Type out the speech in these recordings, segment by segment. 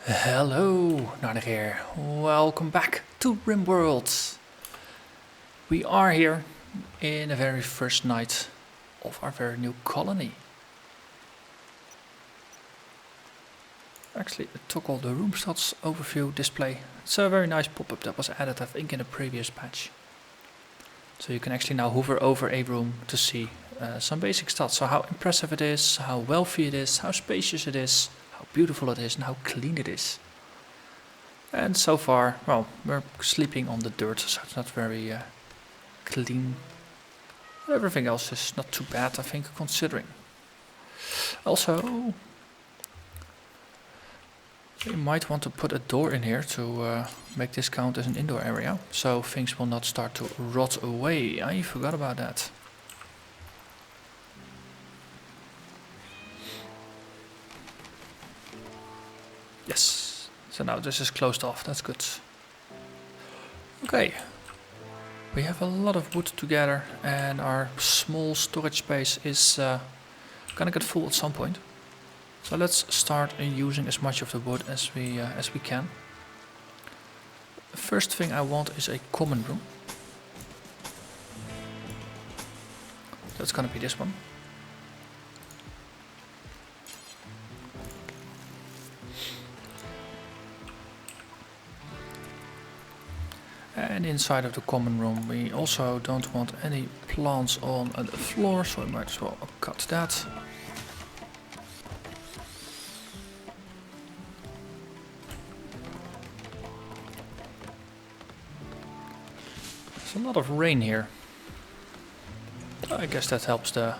Hello, Narnach here. Welcome back to RimWorld. We are here in the very first night of our very new colony. Actually, it took all the room stats overview display. It's a very nice pop-up that was added, I think, in a previous patch. So you can actually now hover over a room to see some basic stats. So how impressive it is, how wealthy it is, how spacious it is, how beautiful it is, and how clean it is. And so far, well, we're sleeping on the dirt, so it's not very clean. Everything else is not too bad, I think, considering. Also, we might want to put a door in here to make this count as an indoor area, so things will not start to rot away. I forgot about that. Yes, so now this is closed off, that's good. Okay, we have a lot of wood together and our small storage space is gonna get full at some point. So let's start using as much of the wood as we can. The first thing I want is a common room. That's gonna be this one. And inside of the common room we also don't want any plants on the floor, so I might as well cut that. There's a lot of rain here. I guess that helps the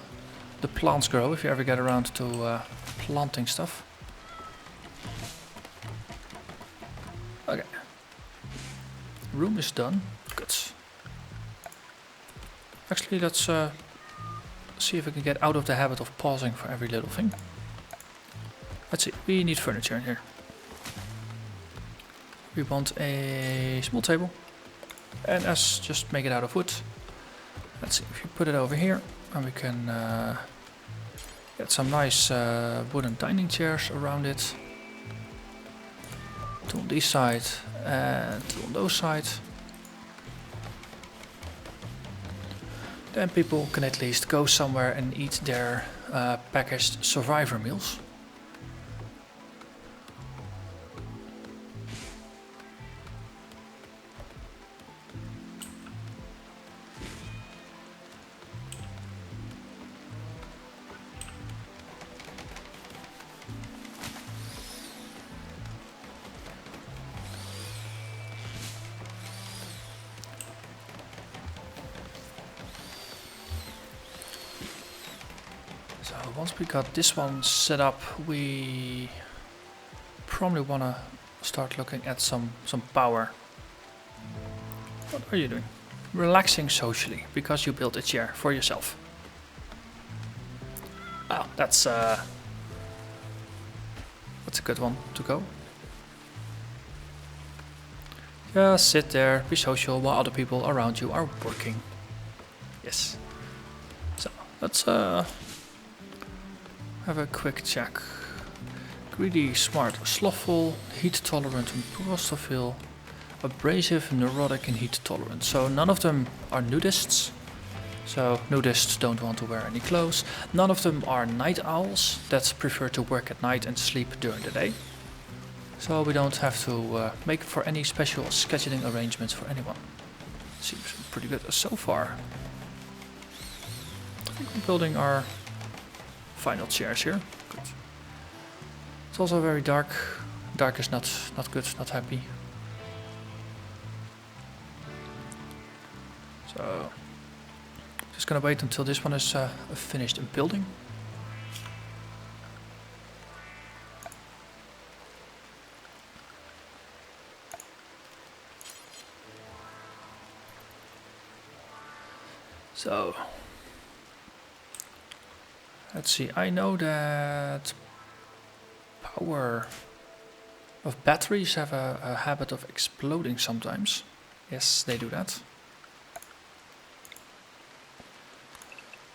plants grow if you ever get around to planting stuff. Okay. Room is done. Good. Actually, let's see if we can get out of the habit of pausing for every little thing. Let's see. We need furniture in here. We want a small table. And just make it out of wood. Let's see if you put it over here. And we can get some nice wooden dining chairs around it. Two on this side and two on those sides. Then people can at least go somewhere and eat their packaged survivor meals. Once we got this one set up, we probably want to start looking at some power. What are you doing? Relaxing socially, because you built a chair for yourself. Oh, that's a good one to go. Just sit there, be social while other people around you are working. Yes. So let's have a quick check. Greedy, smart, slothful, heat tolerant, and prostophile, abrasive, neurotic, and heat tolerant. So none of them are nudists. So nudists don't want to wear any clothes. None of them are night owls that prefer to work at night and sleep during the day. So we don't have to make for any special scheduling arrangements for anyone. Seems pretty good so far. I think we're building our final chairs here. Good. It's also very dark. Dark is not good, not happy. So just gonna wait until this one is finished in building. So let's see, I know that power of batteries have a habit of exploding sometimes. Yes, they do that.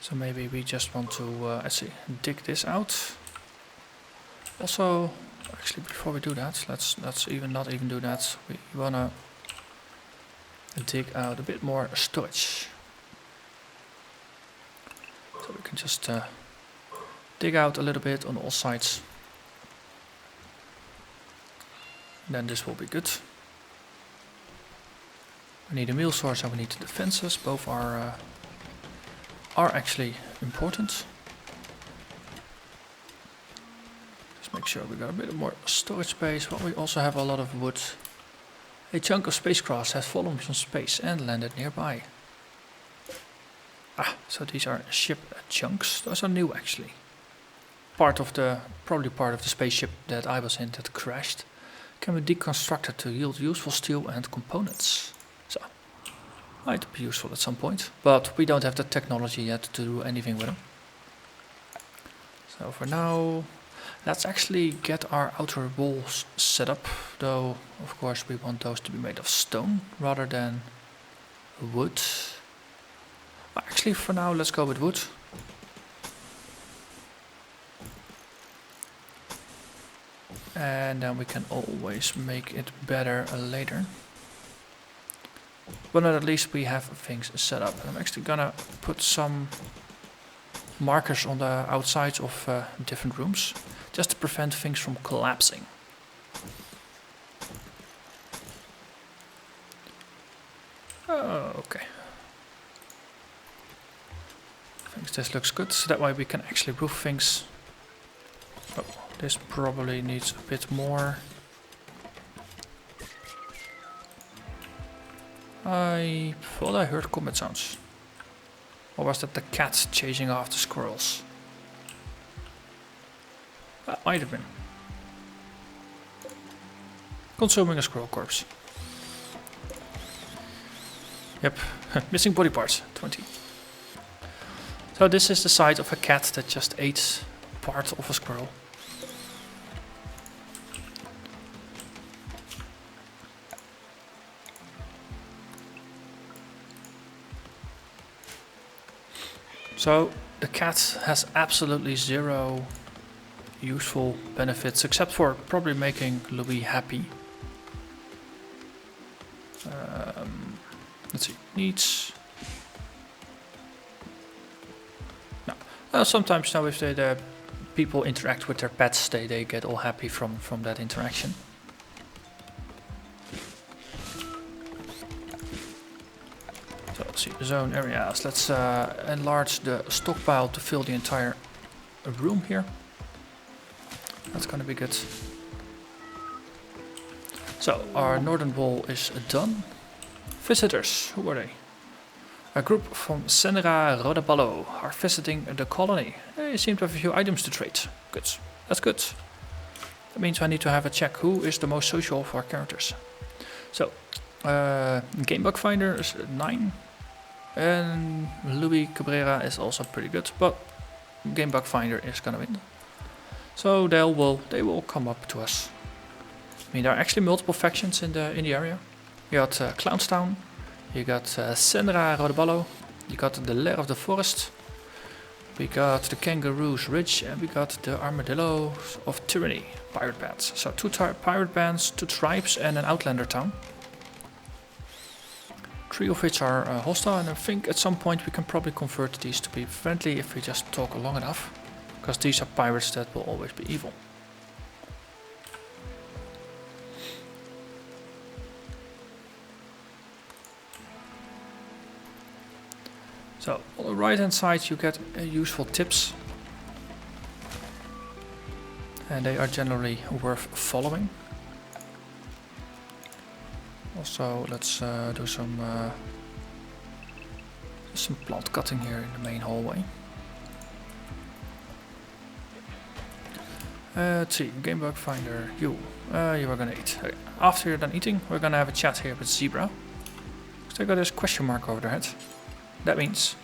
So maybe we just want to, let's see, dig this out. Also, Actually, before we do that, let's not even do that. We wanna dig out a bit more storage. So we can just dig out a little bit on all sides. Then this will be good. We need a meal source and we need the defenses. Both are actually important. Just make sure we got a bit more storage space, but we also have a lot of wood. A chunk of spacecraft has fallen from space and landed nearby. Ah, so these are ship chunks. Those are new actually. Probably part of the spaceship that I was in that crashed. Can be deconstructed to yield useful steel and components. So, might be useful at some point, but we don't have the technology yet to do anything with them. So for now, let's actually get our outer walls set up, though of course we want those to be made of stone rather than wood. Actually for now let's go with wood. And then we can always make it better later. But at least we have things set up. I'm actually gonna put some markers on the outsides of different rooms, just to prevent things from collapsing. Oh, okay. I think this looks good, so that way we can actually roof things. Oh, this probably needs a bit more. I thought I heard combat sounds. Or was that the cat chasing after squirrels? That might have been. Consuming a squirrel corpse. Yep, missing body parts, 20. So this is the side of a cat that just ate part of a squirrel. So the cat has absolutely zero useful benefits except for probably making Louis happy. Let's see, needs. No, sometimes now if the people interact with their pets, they get all happy from that interaction. So let's see, zone areas. Let's enlarge the stockpile to fill the entire room here. That's gonna be good. So our northern wall is done. Visitors, who are they? A group from Senra Rodaballo are visiting the colony. They seem to have a few items to trade. Good, that's good. That means I need to have a check who is the most social of our characters. So, Gamebug Finder is 9. And Louis Cabrera is also pretty good, but Gamebug Finder is gonna win. So they will come up to us. I mean, there are actually multiple factions in the area. You got Clownstown, you got Senra Rodaballo, you got the Lair of the Forest, we got the Kangaroo's Ridge, and we got the Armadillos of Tyranny pirate bands. So 2 pirate bands, 2 tribes, and an outlander town. 3 of which are hostile, and I think at some point we can probably convert these to be friendly if we just talk long enough, because these are pirates that will always be evil. So on the right hand side you get useful tips, and they are generally worth following. Also let's do some plant cutting here in the main hallway. Let's see, Gamebug Finder, you are gonna eat. Okay. After you're done eating, we're gonna have a chat here with Zebra. So they got this question mark over their head. That means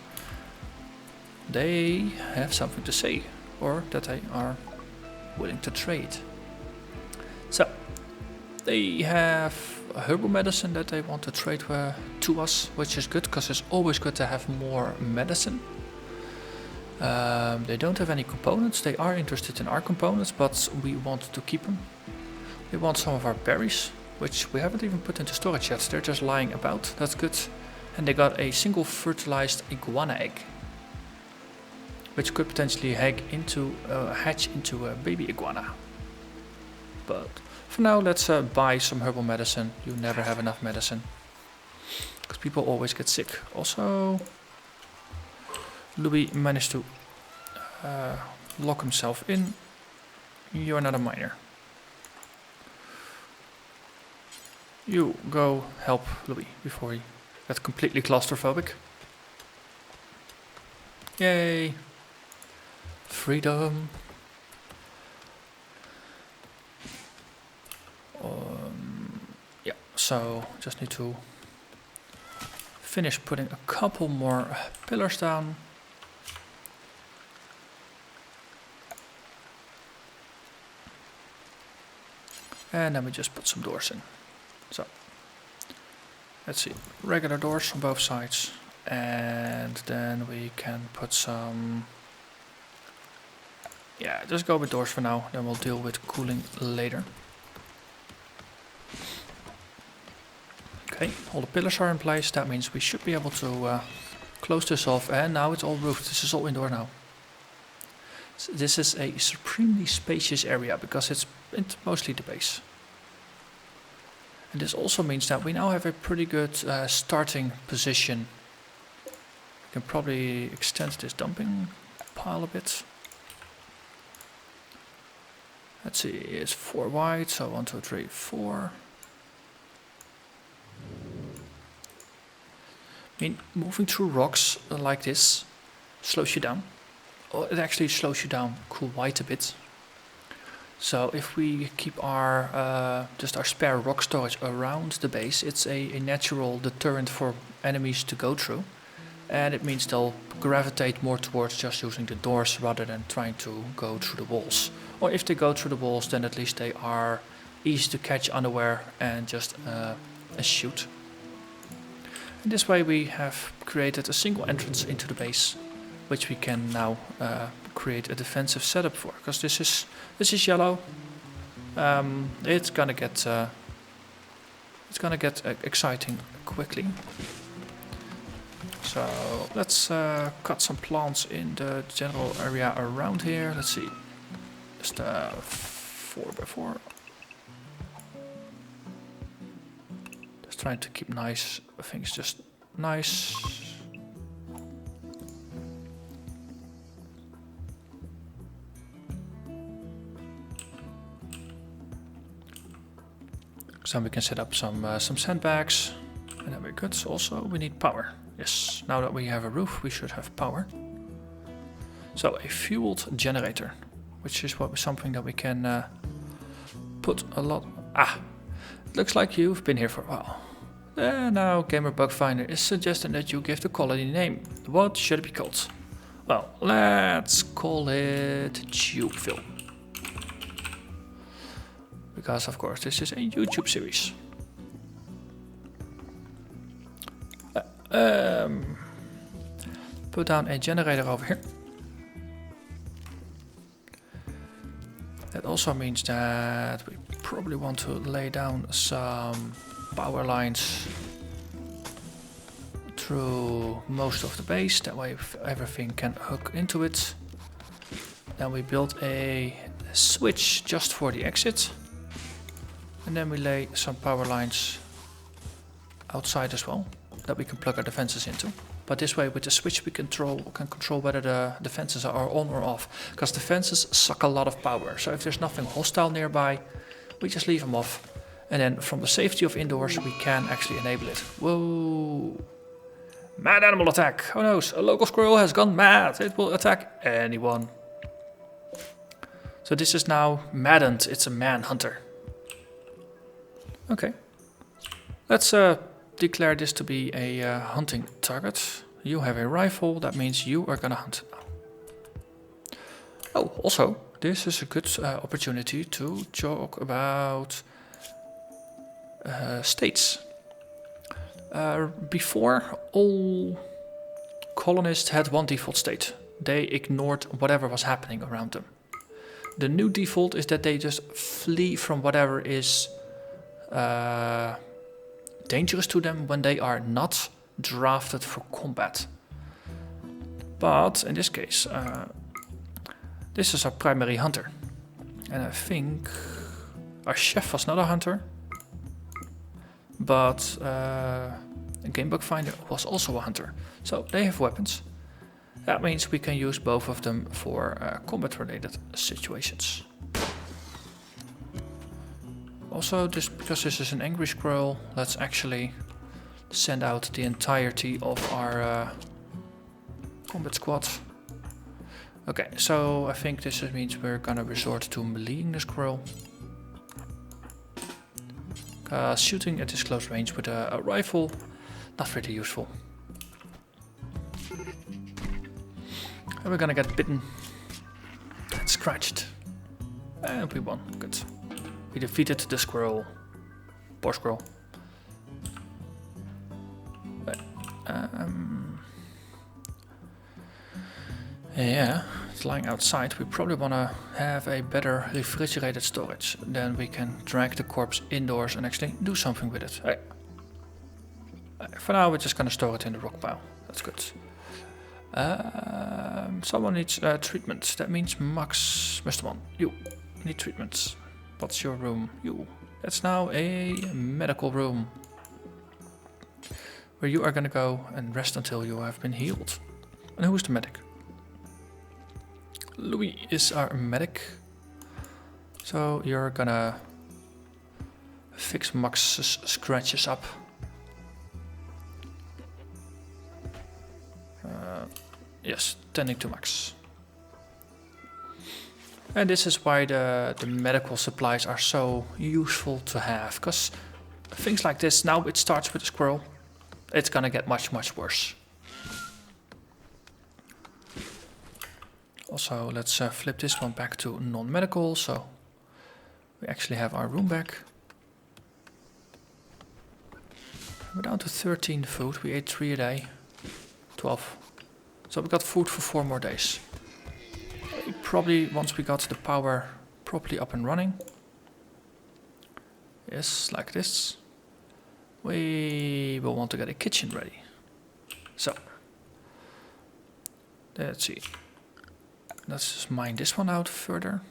they have something to say, or that they are willing to trade. So they have a herbal medicine that they want to trade to us, which is good because it's always good to have more medicine. They don't have any components. They are interested in our components, but we want to keep them. We want some of our berries, which we haven't even put into storage yet. They're just lying about. That's good. And they got a single fertilized iguana egg, which could potentially hatch into a baby iguana. But for now, let's buy some herbal medicine. You never have enough medicine, because people always get sick. Also, Louis managed to lock himself in. You're not a miner. You go help Louis before he gets completely claustrophobic. Yay! Freedom! Yeah, so just need to finish putting a couple more pillars down. And then we just put some doors in. So, let's see, regular doors on both sides. And then we can put some... Yeah, just go with doors for now, then we'll deal with cooling later. Okay, all the pillars are in place. That means we should be able to close this off. And now it's all roofed. This is all indoor now. So this is a supremely spacious area because it's mostly the base. And this also means that we now have a pretty good starting position. We can probably extend this dumping pile a bit. Let's see, it's 4 wide, so 1, 2, 3, 4. I mean, moving through rocks like this slows you down. Or it actually slows you down quite a bit. So if we keep our just our spare rock storage around the base, it's a natural deterrent for enemies to go through. And it means they'll gravitate more towards just using the doors rather than trying to go through the walls. Or if they go through the walls, then at least they are easy to catch unaware and just shoot. And this way we have created a single entrance into the base, which we can now create a defensive setup for. Because this is yellow. It's gonna get exciting quickly. So let's cut some plants in the general area around here. Let's see, just 4x4. Just trying to keep nice things, just nice. So we can set up some sandbags, and then we're good. So also, we need power. Yes, now that we have a roof, we should have power. So a fueled generator, which is something that we can put a lot. It looks like you've been here for a while. Now Gamer Bug Finder is suggesting that you give the colony name. What should it be called? Well, let's call it Tubeville. Because of course this is a YouTube series. Put down a generator over here. That also means that we probably want to lay down some power lines through most of the base. That way everything can hook into it. Then we build a switch just for the exit. And then we lay some power lines outside as well, that we can plug our defenses into. But this way, with the switch, we can control whether the defenses are on or off. Because defenses suck a lot of power. So if there's nothing hostile nearby, we just leave them off. And then from the safety of indoors, we can actually enable it. Whoa! Mad animal attack! Oh no, a local squirrel has gone mad. It will attack anyone. So this is now maddened. It's a manhunter. Okay. Let's declare this to be a hunting target. You have a rifle, that means you are gonna hunt. Oh, also, this is a good opportunity to talk about states. Before, all colonists had one default state. they ignored whatever was happening around them. The new default is that they just flee from whatever is dangerous to them when they are not drafted for combat. But in this case, this is our primary hunter. And I think our chef was not a hunter, but a gamebug finder was also a hunter. So they have weapons. That means we can use both of them for combat related situations. Also, just because this is an angry scroll, let's actually send out the entirety of our combat squad. Okay, so I think this means we're gonna resort to meleeing the squirrel. Shooting at this close range with a rifle, not really useful. And we're gonna get bitten and scratched. And we won, good. We defeated the squirrel. Poor squirrel. Yeah, it's lying outside. We probably want to have a better refrigerated storage. Then we can drag the corpse indoors and actually do something with it. Hey. For now, we're just going to store it in the rock pile. That's good. Someone needs treatment. That means Max, Mr. One, you need treatment. What's your room? You. That's now a medical room, where you are going to go and rest until you have been healed. And who is the medic? Louis is our medic. So you're gonna fix Max's scratches up. Yes, tending to Max. And this is why the medical supplies are so useful to have, because things like this, now it starts with a squirrel, it's gonna get much, much worse. Also, let's flip this one back to non-medical, so we actually have our room back. We're down to 13 food, we ate 3 a day, 12. So we got food for 4 more days. Probably once we got the power properly up and running, yes, like this, we will want to get a kitchen ready. So, let's see. Let's just mine this one out further.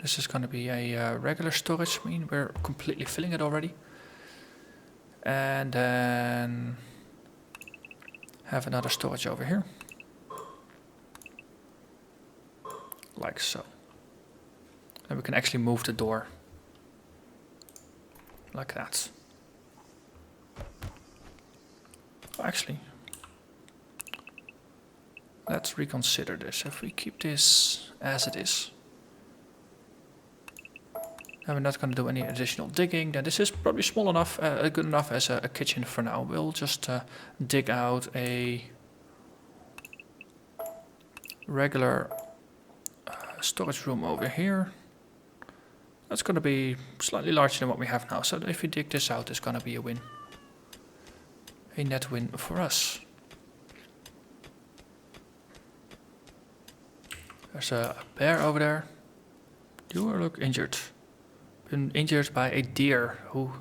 This is going to be a regular storage. I mean, we're completely filling it already. And then have another storage over here. Like so. And we can actually move the door. Like that. Actually, let's reconsider this. If we keep this as it is, and we're not going to do any additional digging, then this is probably small enough, good enough as a kitchen for now. We'll just dig out a regular storage room over here. That's going to be slightly larger than what we have now. So if we dig this out, it's going to be a win. A net win for us. There's a bear over there. You look injured. Been injured by a deer who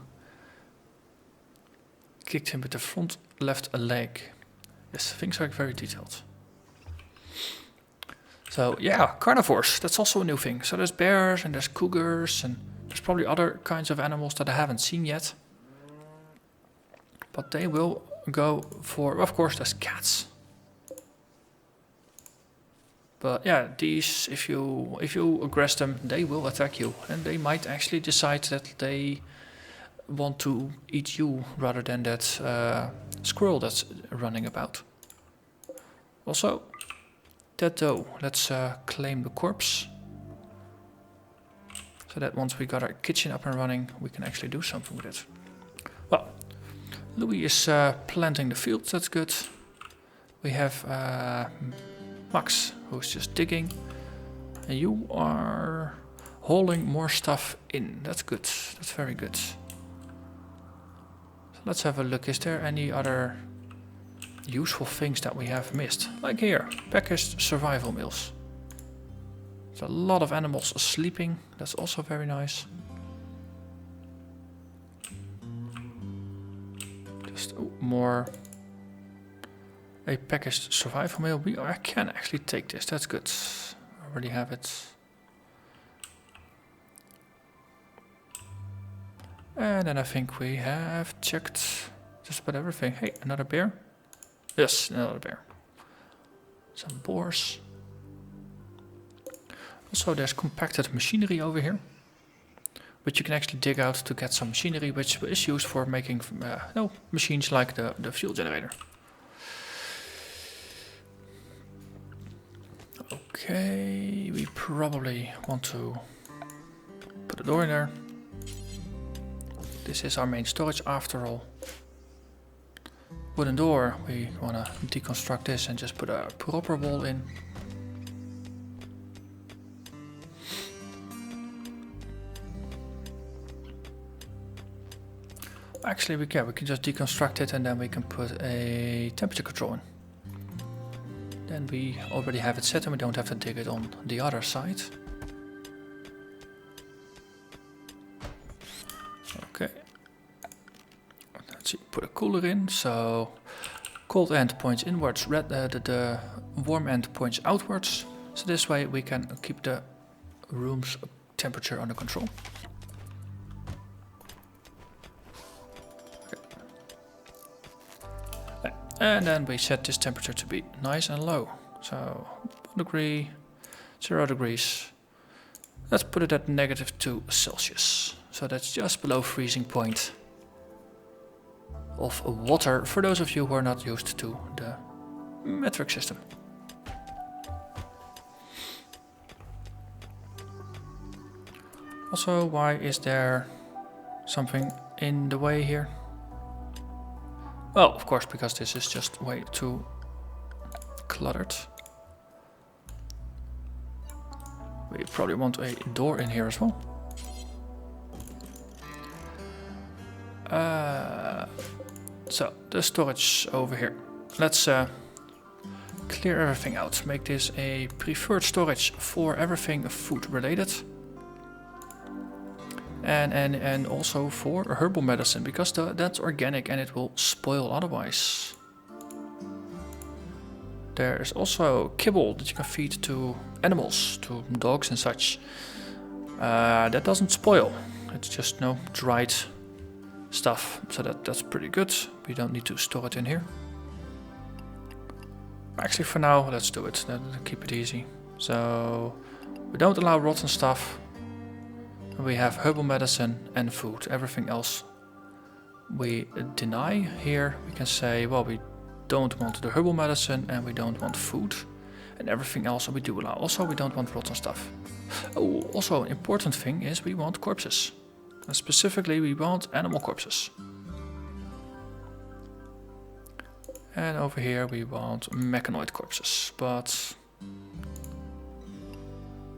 kicked him with the front left leg. Yes, things are very detailed. So yeah, carnivores, that's also a new thing. So there's bears and there's cougars and there's probably other kinds of animals that I haven't seen yet. But they will go for, of course, there's cats. But yeah, these, if you aggress them, they will attack you. And they might actually decide that they want to eat you rather than that squirrel that's running about. Also, that though, let's claim the corpse. So that once we got our kitchen up and running, we can actually do something with it. Well, Louis is planting the fields, that's good. We have Max, who's just digging. And you are hauling more stuff in. That's good, that's very good. So let's have a look, is there any other useful things that we have missed. Like here, packaged survival meals. There's a lot of animals sleeping. That's also very nice. Just more. A packaged survival meal. I can actually take this. That's good. I already have it. And then I think we have checked just about everything. Hey, another bear? Yes, another bear. Some boars. Also, there's compacted machinery over here, which you can actually dig out to get some machinery, which is used for making machines like the fuel generator. Okay, we probably want to put a door in there. This is our main storage after all. Wooden door, we want to deconstruct this and just put a proper wall in. Actually, we can just deconstruct it and then we can put a temperature control in. Then we already have it set and we don't have to dig it on the other side. Okay. Let's see, put a cooler in, so cold end points inwards, the warm end points outwards. So this way we can keep the room's temperature under control. Okay. And then we set this temperature to be nice and low. So 1 degree, 0 degrees. Let's put it at -2 Celsius. So that's just below freezing point of water for those of you who are not used to the metric system. Also, why is there something in the way here? Well, of course, because this is just way too cluttered. We probably want a door in here as well. So, the storage over here. Let's clear everything out. Make this a preferred storage for everything food related. And also for herbal medicine, because that's organic and it will spoil otherwise. There is also kibble that you can feed to animals, to dogs and such. That doesn't spoil. It's just dried stuff, so that's pretty good. We don't need to store it in here. Actually, for now, let's do it. Keep it easy. So we don't allow rotten stuff. We have herbal medicine and food. Everything else we deny. Here we can say, well, we don't want the herbal medicine and we don't want food. And everything else we do allow. Also, we don't want rotten stuff. Oh, also an important thing is we want corpses. And specifically, we want animal corpses. And over here we want mechanoid corpses, but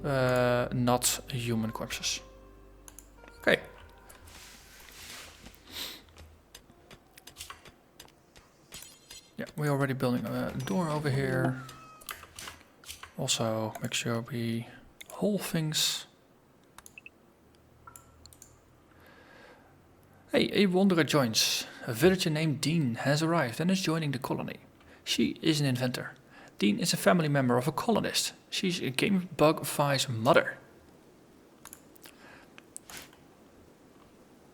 not human corpses. Okay. Yeah, we're already building a door over here. Also, make sure we haul things. Hey, a wanderer joins. A villager named Dean has arrived and is joining the colony. She is an inventor. Dean is a family member of a colonist. She's a Game Bug Fi's mother.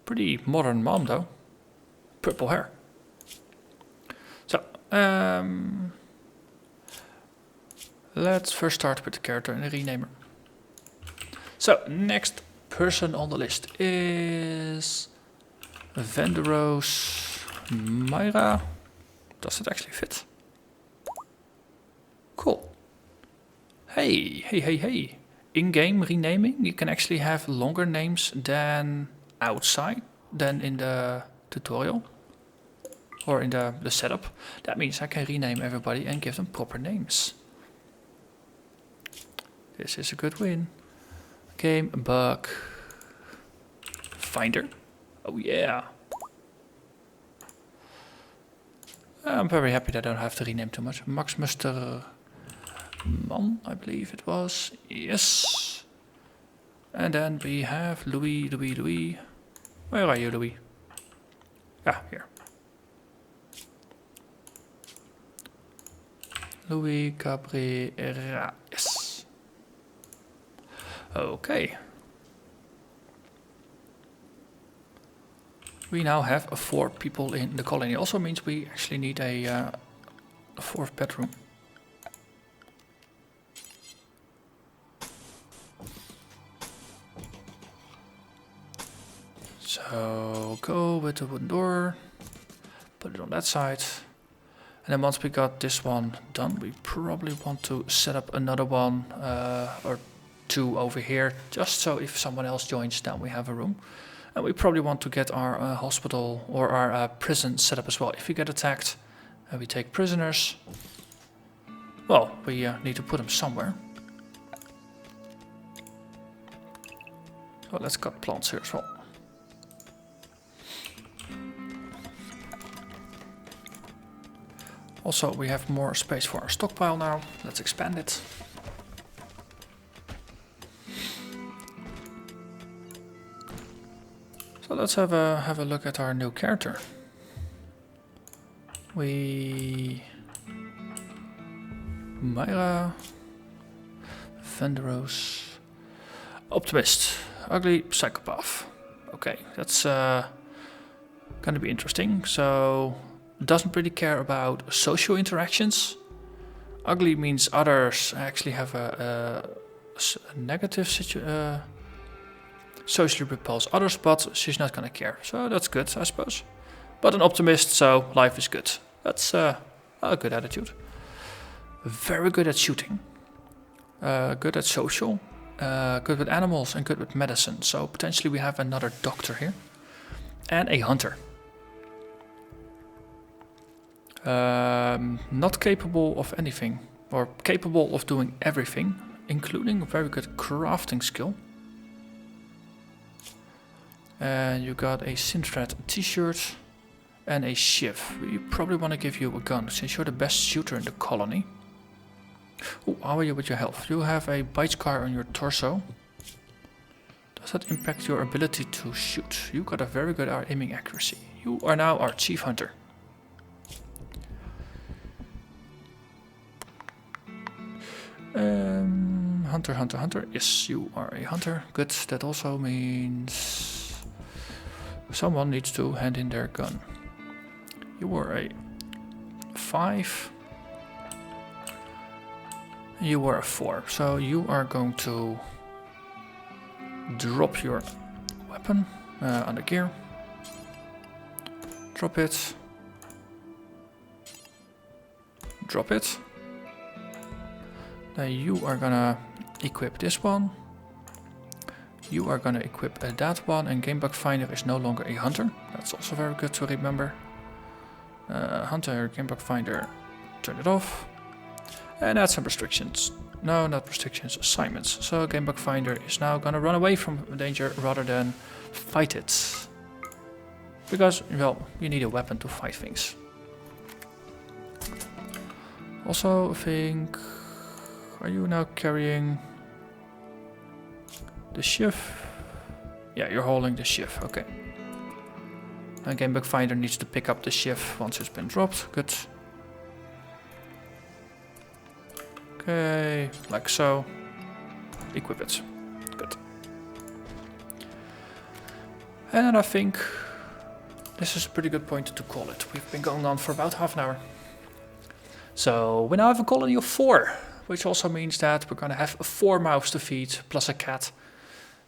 Pretty modern mom though. Purple hair. So, let's first start with the character and the renamer. So, next person on the list is Venderos Myra. Does it actually fit? Cool. Hey. In-game renaming, you can actually have longer names than outside, than in the tutorial. Or in the setup. That means I can rename everybody and give them proper names. This is a good win. Game Bug Finder. Oh yeah. I'm very happy that I don't have to rename too much. Max Muster Man, I believe it was. Yes. And then we have Louis. Where are you, Louis? Ah, here. Louis Cabrera. Yes. Okay. We now have 4 people in the colony. Also means we actually need a 4th bedroom. So go with the wooden door, put it on that side. And then once we got this one done, we probably want to set up another one or 2 over here, just so if someone else joins, then we have a room. And we probably want to get our hospital or our prison set up as well. If we get attacked and we take prisoners, well, we need to put them somewhere. So let's cut plants here as well. Also, we have more space for our stockpile now. Let's expand it. So let's have a look at our new character. Myra, Venderos, Optimist, Ugly Psychopath. Okay, that's gonna be interesting. So, doesn't really care about social interactions. Ugly means others actually have a negative socially repulse others, but she's not gonna care. So that's good, I suppose. But an optimist, so life is good. That's a good attitude. Very good at shooting. Good at social. Good with animals and good with medicine. So potentially we have another doctor here. And a hunter. Not capable of anything. Or capable of doing everything. Including a very good crafting skill. And you got a Sintred t-shirt and a shiv. We probably want to give you a gun since you're the best shooter in the colony. Ooh, how are you with your health? You have a bite scar on your torso. Does that impact your ability to shoot? You got a very good aiming accuracy. You are now our chief hunter. Hunter. Yes, you are a hunter. Good. That also means someone needs to hand in their gun. You were a 5. You were a 4. So you are going to drop your weapon on the gear. Drop it. Drop it. Then you are gonna equip this one. You are gonna equip that one, and Game Bug Finder is no longer a hunter. That's also very good to remember. Hunter, Game Bug Finder, turn it off. And add some restrictions. No, not restrictions, assignments. So Game Bug Finder is now gonna run away from danger rather than fight it. Because, well, you need a weapon to fight things. Also, I think... Are you now carrying the shiv? Yeah, you're holding the shiv, okay. And Game Bug Finder needs to pick up the shiv once it's been dropped. Good. Okay, like so. Equip it. Good. And then I think this is a pretty good point to call it. We've been going on for about half an hour. So we now have a colony of 4. Which also means that we're going to have 4 mouths to feed, plus a cat,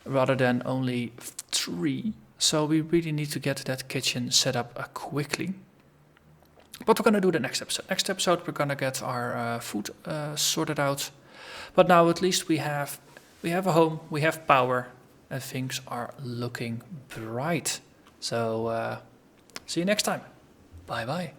rather than only 3. So we really need to get that kitchen set up quickly. But we're going to do the next episode. Next episode, we're going to get our food sorted out. But now at least we have a home, we have power, and things are looking bright. So see you next time. Bye bye.